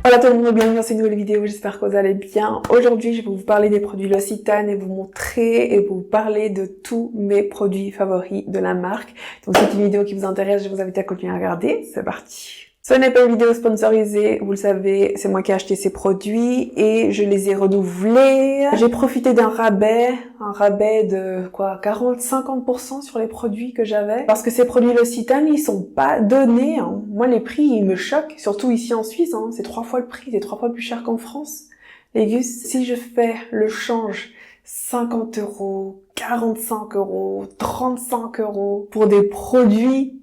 Hola tout le monde, bienvenue dans cette nouvelle vidéo, j'espère que vous allez bien. Aujourd'hui, je vais vous parler des produits L'Occitane et vous montrer et vous parler de tous mes produits favoris de la marque. Donc si c'est une vidéo qui vous intéresse, je vous invite à continuer à regarder. C'est parti. Ce n'est pas une vidéo sponsorisée, vous le savez, c'est moi qui ai acheté ces produits et je les ai renouvelés. J'ai profité d'un rabais, un rabais de 40-50% sur les produits que j'avais. Parce que ces produits L'Occitane, ils sont pas donnés. Hein. Moi, les prix, ils me choquent, surtout ici en Suisse. Hein. C'est 3 fois le prix, c'est 3 fois plus cher qu'en France. Les gus, si je fais le change 50 €, 45 €, 35 € pour des produits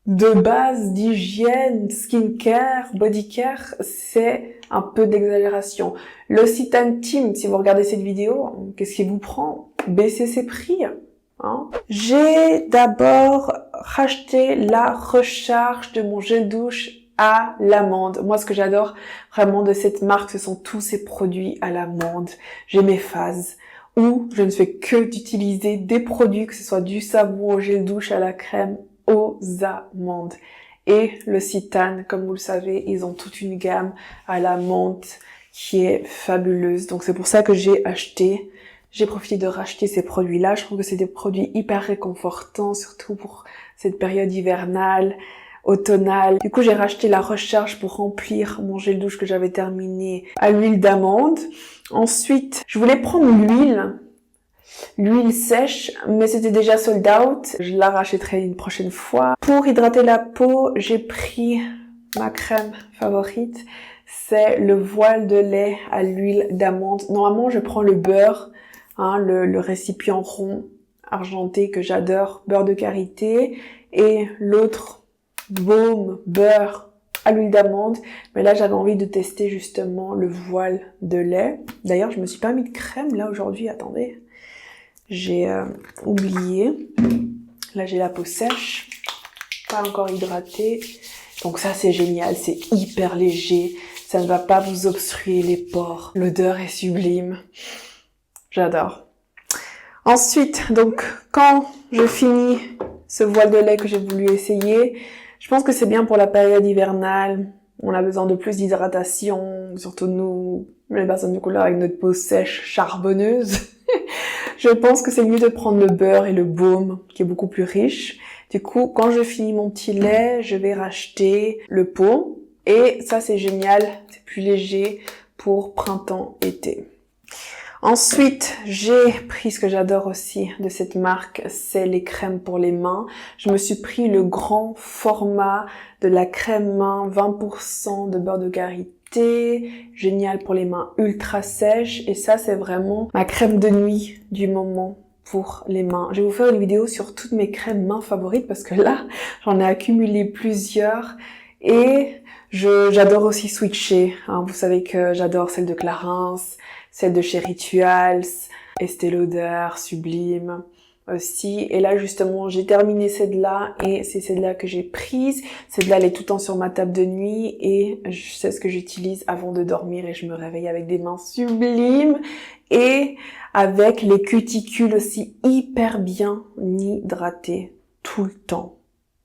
de base d'hygiène, skincare, bodycare, c'est un peu d'exagération. L'Occitane Team, si vous regardez cette vidéo, qu'est-ce qui vous prend? Baissez ses prix. Hein? J'ai d'abord racheté la recharge de mon gel douche à l'amande. Moi, ce que j'adore vraiment de cette marque, ce sont tous ces produits à l'amande. J'ai mes phases où je ne fais que d'utiliser des produits, que ce soit du savon au gel douche à la crème, aux amandes. Et L'Occitane, comme vous le savez, ils ont toute une gamme à la menthe qui est fabuleuse. Donc c'est pour ça que j'ai profité de racheter ces produits-là. Je trouve que c'est des produits hyper réconfortants, surtout pour cette période hivernale, automnale. Du coup, j'ai racheté la recharge pour remplir mon gel douche que j'avais terminé à l'huile d'amande. Ensuite, je voulais prendre l'huile sèche, mais c'était déjà sold out. Je la rachèterai une prochaine fois. Pour hydrater la peau, j'ai pris ma crème favorite. C'est le voile de lait à l'huile d'amande. Normalement, je prends le beurre, hein, le récipient rond argenté que j'adore, beurre de karité, et l'autre baume beurre à l'huile d'amande. Mais là, j'avais envie de tester justement le voile de lait. D'ailleurs, je me suis pas mis de crème là aujourd'hui. Attendez. J'ai oublié. Là, j'ai la peau sèche, pas encore hydratée. Donc ça, c'est génial, c'est hyper léger. Ça ne va pas vous obstruer les pores. L'odeur est sublime. J'adore. Ensuite, donc, quand je finis ce voile de lait que j'ai voulu essayer, je pense que c'est bien pour la période hivernale. On a besoin de plus d'hydratation, surtout nous, les personnes de couleur avec notre peau sèche, charbonneuse. Je pense que c'est mieux de prendre le beurre et le baume, qui est beaucoup plus riche. Du coup, quand je finis mon petit lait, je vais racheter le pot. Et ça, c'est génial, c'est plus léger pour printemps-été. Ensuite, j'ai pris ce que j'adore aussi de cette marque, c'est les crèmes pour les mains. Je me suis pris le grand format de la crème main, 20% de beurre de karité, génial pour les mains ultra sèches. Et ça, c'est vraiment ma crème de nuit du moment pour les mains. Je vais vous faire une vidéo sur toutes mes crèmes mains favorites parce que là, j'en ai accumulé plusieurs. Et j'adore aussi switcher. Hein. Vous savez que j'adore celle de Clarins, celle de chez Rituals, Estée Lauder, Sublime aussi. Et là, justement, j'ai terminé celle-là et c'est celle-là que j'ai prise. Celle-là, elle est tout le temps sur ma table de nuit et c'est ce que j'utilise avant de dormir et je me réveille avec des mains sublimes et avec les cuticules aussi hyper bien hydratées tout le temps.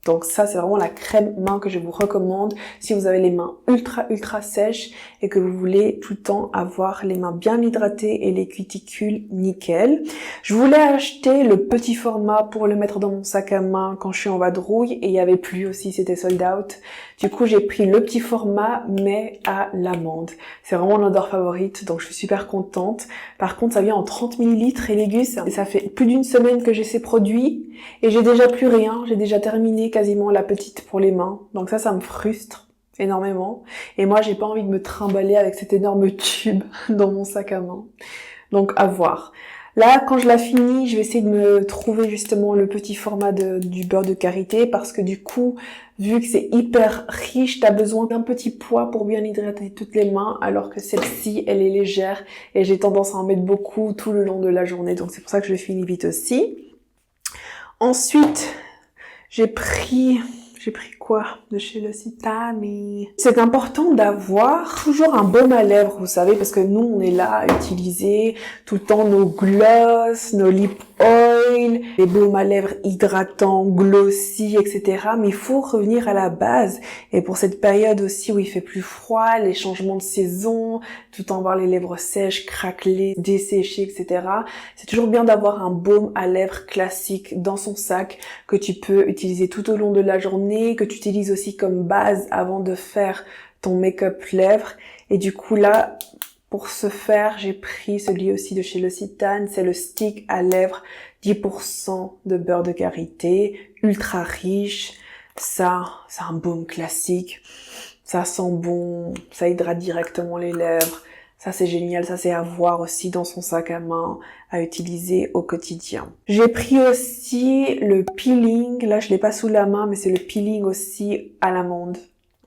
Donc ça, c'est vraiment la crème main que je vous recommande si vous avez les mains ultra sèches et que vous voulez tout le temps avoir les mains bien hydratées et les cuticules nickel. Je voulais acheter le petit format pour le mettre dans mon sac à main quand je suis en vadrouille et il y avait plus aussi, c'était sold out. Du coup, j'ai pris le petit format mais à l'amande. C'est vraiment l'odeur favorite, donc je suis super contente. Par contre, ça vient en 30 ml et légus. Et ça fait plus d'une semaine que j'ai ces produits et j'ai déjà plus rien. J'ai déjà terminé quasiment la petite pour les mains. Donc ça me frustre énormément. Et moi, j'ai pas envie de me trimballer avec cet énorme tube dans mon sac à main. Donc à voir. Là, quand je la finis, je vais essayer de me trouver justement le petit format du beurre de karité parce que du coup, vu que c'est hyper riche, t'as besoin d'un petit poids pour bien hydrater toutes les mains alors que celle-ci, elle est légère et j'ai tendance à en mettre beaucoup tout le long de la journée. Donc c'est pour ça que je finis vite aussi. Ensuite, j'ai pris quoi de chez L'Occitane et... C'est important d'avoir toujours un baume à lèvres, vous savez, parce que nous, on est là à utiliser tout le temps nos gloss, nos lip oil, oil, les baumes à lèvres hydratants, glossy, etc. Mais il faut revenir à la base. Et pour cette période aussi où il fait plus froid, les changements de saison, tout en avoir les lèvres sèches, craquelées, desséchées, etc. C'est toujours bien d'avoir un baume à lèvres classique dans son sac que tu peux utiliser tout au long de la journée, que tu utilises aussi comme base avant de faire ton make-up lèvres. Et du coup là, pour ce faire, j'ai pris celui aussi de chez L'Occitane, c'est le stick à lèvres 10% de beurre de karité, ultra riche. Ça, c'est un baume classique. Ça sent bon, ça hydrate directement les lèvres. Ça, c'est génial. Ça, c'est à avoir aussi dans son sac à main, à utiliser au quotidien. J'ai pris aussi le peeling. Là, je l'ai pas sous la main, mais c'est le peeling aussi à l'amande,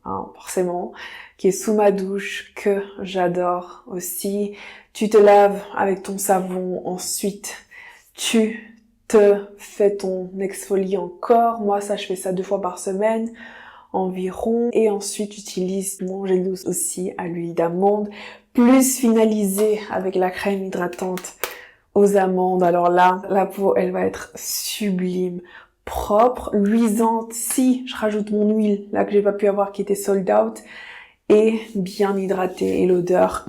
hein, forcément, qui est sous ma douche, que j'adore aussi. Tu te laves avec ton savon, ensuite tu te fais ton exfoliant corps. Moi, ça, je fais ça 2 fois par semaine environ. Et ensuite, j'utilise mon gel douce aussi à l'huile d'amande, plus finalisé avec la crème hydratante aux amandes. Alors là, la peau, elle va être sublime, propre, luisante. Si je rajoute mon huile, là que j'ai pas pu avoir, qui était sold out, et bien hydratée, et l'odeur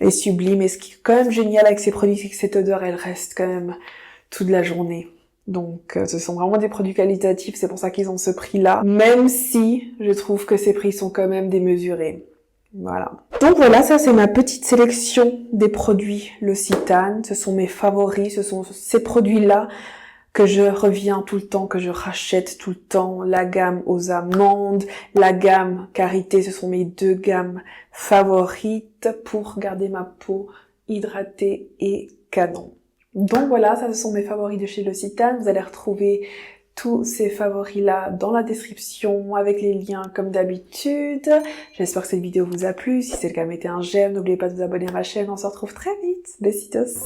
est sublime. Et ce qui est quand même génial avec ces produits, c'est que cette odeur, elle reste quand même toute la journée. Donc ce sont vraiment des produits qualitatifs, c'est pour ça qu'ils ont ce prix-là, même si je trouve que ces prix sont quand même démesurés. Voilà. Donc voilà, ça c'est ma petite sélection des produits L'Occitane. Ce sont mes favoris, ce sont ces produits-là que je reviens tout le temps, que je rachète tout le temps. La gamme aux amandes, la gamme karité, ce sont mes 2 gammes favorites pour garder ma peau hydratée et canon. Donc voilà, ça ce sont mes favoris de chez L'Occitane. Vous allez retrouver tous ces favoris-là dans la description avec les liens comme d'habitude. J'espère que cette vidéo vous a plu. Si c'est le cas, mettez un j'aime. N'oubliez pas de vous abonner à ma chaîne. On se retrouve très vite. Besitos!